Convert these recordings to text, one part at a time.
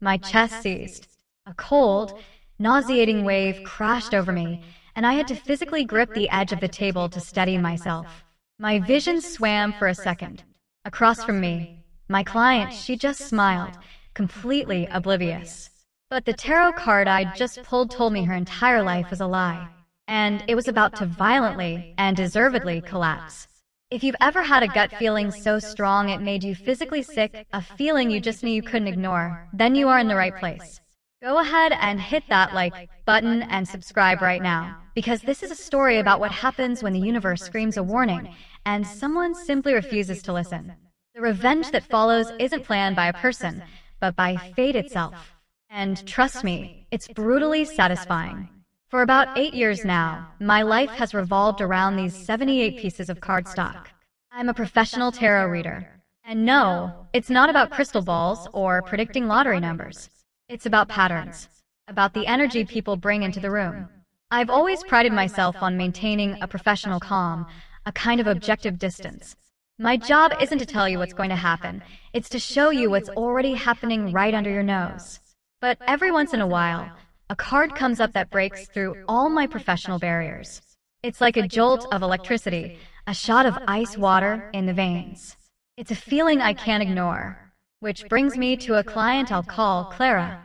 My chest seized. A cold, nauseating wave crashed over me, and I had to physically grip the edge of the table to steady myself. My vision swam for a second. Across from me, my client, she just smiled, completely oblivious. But the tarot card I'd just pulled told me her entire life was a lie, and it was about to violently and deservedly collapse. If you've ever had a gut feeling so strong it made you physically sick, a feeling you just knew you couldn't ignore, then you are in the right place. Go ahead and hit that like button and subscribe right now, because this is a story about what happens when the universe screams a warning and someone simply refuses to listen. The revenge that follows isn't planned by a person, but by fate itself. And trust me, it's brutally satisfying. For about 8 years now, my life has revolved around these 78 pieces of cardstock. I'm a professional tarot reader. And no, it's not about crystal balls or predicting lottery numbers. It's about patterns, about the energy people bring into the room. I've always prided myself on maintaining a professional calm, a kind of objective distance. My job isn't to tell you what's going to happen, it's to show you what's already happening right under your nose. But every once in a while, a card comes up that breaks through all my professional barriers. It's like a jolt of electricity, a shot of ice water in the veins. It's a feeling I can't ignore. Which brings me to a client I'll call Clara.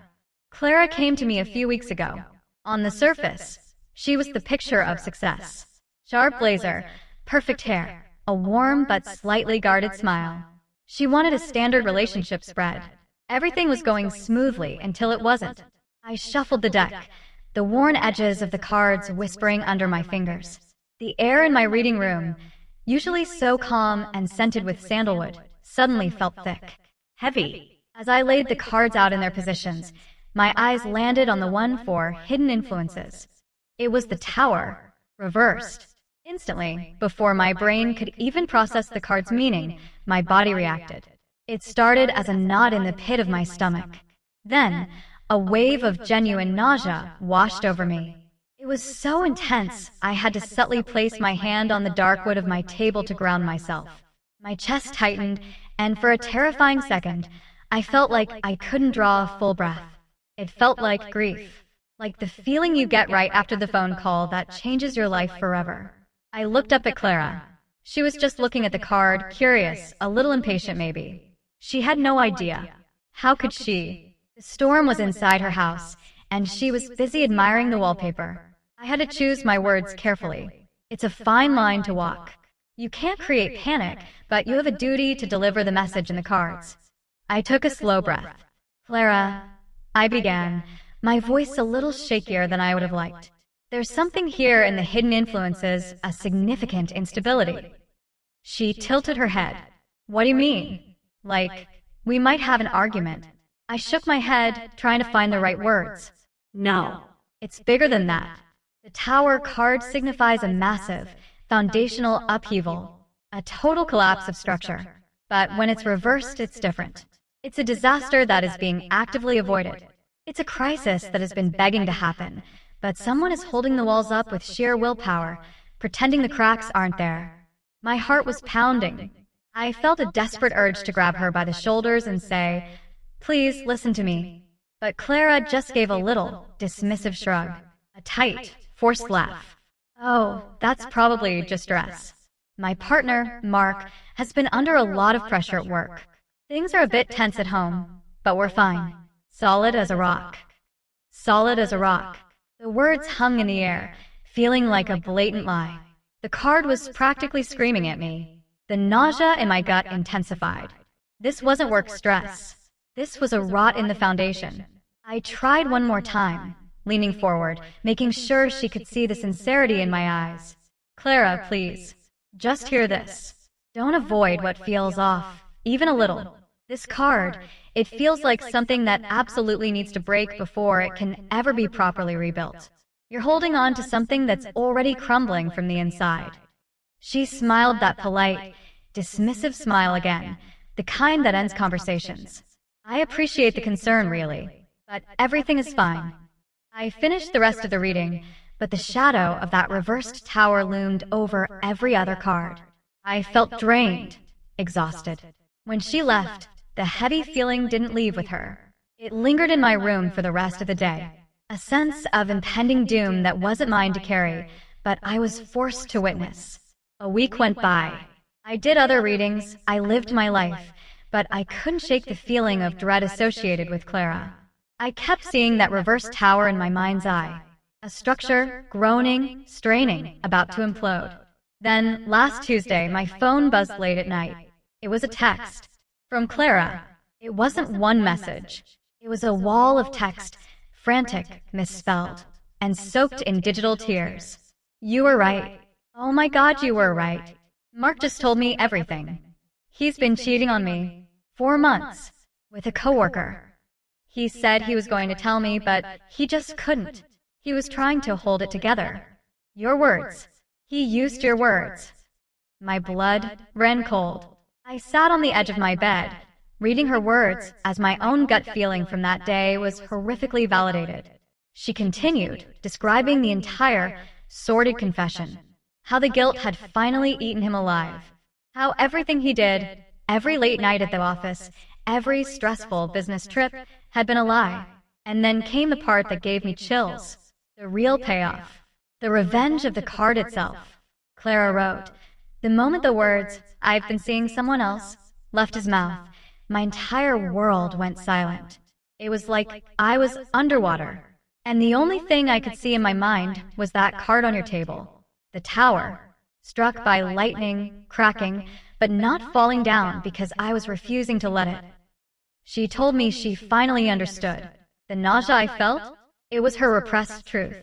Clara came to me a few weeks ago. On the surface, she was the picture of success. Sharp blazer, perfect hair, a warm but slightly guarded smile. She wanted a standard relationship spread. Everything was going smoothly until it wasn't. I shuffled the deck, the worn edges of the cards whispering under my fingers. The air in my reading room, usually so calm and scented with sandalwood, suddenly felt thick, heavy. As I laid the cards out in their positions, my eyes landed on the one for hidden influences. It was the Tower, reversed. Instantly, before my brain could even process the card's meaning, my body reacted. It started as a knot in the pit of my stomach. Then, a wave of genuine nausea washed over me. It was so intense, I had to subtly place my hand on the dark wood of my table to ground myself. My chest tightened, and for a terrifying second, I felt like I couldn't draw a full breath. It felt like grief, like the feeling you get right after the phone call that changes your life forever. I looked up at Clara. She was just looking at the card, curious, a little impatient maybe. She had no idea. How could she? The storm was inside her house, and she was busy admiring the wallpaper. I had to choose my words carefully. It's a fine line to walk. You can't create panic, but you have a duty to deliver the message in the cards. I took a slow breath. Clara, I began, my voice a little shakier than I would have liked. There's something here in the hidden influences, a significant instability. She tilted her head. What do you mean? Like, we might have an argument. I shook my head, trying to find the right words. No, it's bigger than that. The Tower card signifies a massive, foundational upheaval, a total collapse of structure. But when it's reversed, it's different. It's a disaster that is being actively avoided. It's a crisis that has been begging to happen, but someone is holding the walls up with sheer willpower, pretending the cracks aren't there. My heart was pounding. I felt a desperate urge to grab her by the shoulders and say, "Please, listen to me." But Clara just gave a little, dismissive shrug, a tight, forced laugh. Oh, that's probably just stress. My partner, Mark, has been under a lot of pressure at work. Things are a bit tense at home, but we're fine. Solid as a rock. Solid as a rock. The words hung in the air, feeling like a blatant lie. The card was practically screaming at me. The nausea in my gut intensified. This wasn't work stress. This was a rot in the foundation. I tried one more time, leaning forward, making sure she could see the sincerity in my eyes. Clara, please. Just hear this. Don't avoid what feels off, even a little. This card, it feels like something that absolutely needs to break before it can ever be properly rebuilt. You're holding on to something that's already crumbling from the inside. She smiled that polite, dismissive smile again, the kind that ends conversations. I appreciate the concern, really, but everything is fine. I finished the rest of the reading, but the shadow of that reversed tower loomed over every other card. I felt drained, exhausted. When she left, the heavy feeling didn't leave with her. It lingered in my room for the rest of the day. A sense of impending doom that wasn't mine to carry, but I was forced to witness. A week went by. I did other readings, I lived my life, but I couldn't shake the feeling of dread associated with Clara. I kept seeing that reversed tower in my mind's eye. A structure, groaning, straining, about to implode. Then, last Tuesday, my phone buzzed late at night. It was a text. From Clara. It wasn't one message. It was a wall of text, frantic, misspelled, and soaked in digital tears. You were right. Oh my God, you were right. Mark just told me everything. He's been cheating on me. 4 months. With a coworker. He said he was going to tell me, but he just couldn't. He was trying to hold it together. Your words. He used your words. My blood ran cold. I sat on the edge of my bed, reading her words as my own gut feeling from that day was horrifically validated. She continued, describing the entire sordid confession. How the guilt had finally eaten him alive. How everything he did, every late night at the office, every stressful business trip, had been a lie. And then came the part that gave me chills. The real payoff. The revenge of the card itself. Clara wrote, the moment the words, "I've been seeing someone else," left his mouth, my entire world went silent. It was like I was underwater. And the only thing I could see in my mind was that card on your table. The tower, struck by lightning, cracking, but not falling down because I was refusing to let it. She told me she finally understood. The nausea I felt, it was her repressed truth.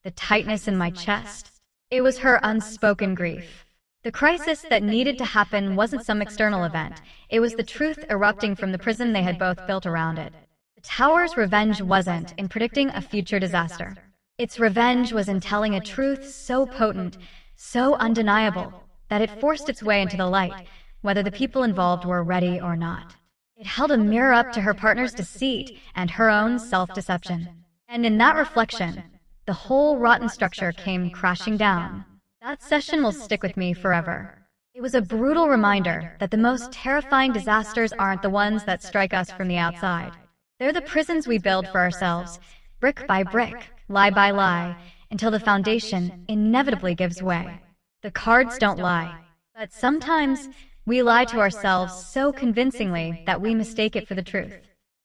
The tightness in my chest, it was her unspoken grief. The crisis that needed to happen wasn't some external event. It was the truth erupting from the prison they had both built around it. The tower's revenge wasn't in predicting a future disaster. Its revenge was in telling a truth so potent, so undeniable, that it forced its way into the light, whether the people involved were ready or not. It held a mirror up to her partner's deceit and her own self-deception. And in that reflection, the whole rotten structure came crashing down. That session will stick with me forever. It was a brutal reminder that the most terrifying disasters aren't the ones that strike us from the outside. They're the prisons we build for ourselves, brick by brick, lie by lie, until the foundation inevitably gives way. The cards don't lie, but sometimes we lie to ourselves so convincingly that we mistake it for the truth.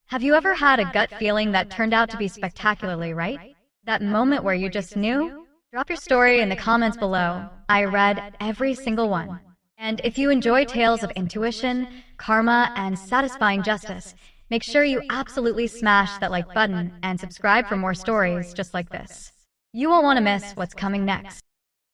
Have you ever had a gut feeling that turned out to be spectacularly right? That moment where you just knew? Drop your story in the comments below. I read every single one. And if you enjoy tales of intuition, karma, and satisfying justice, make sure you absolutely smash that like button and subscribe for more stories just like this. You won't want to miss what's coming next.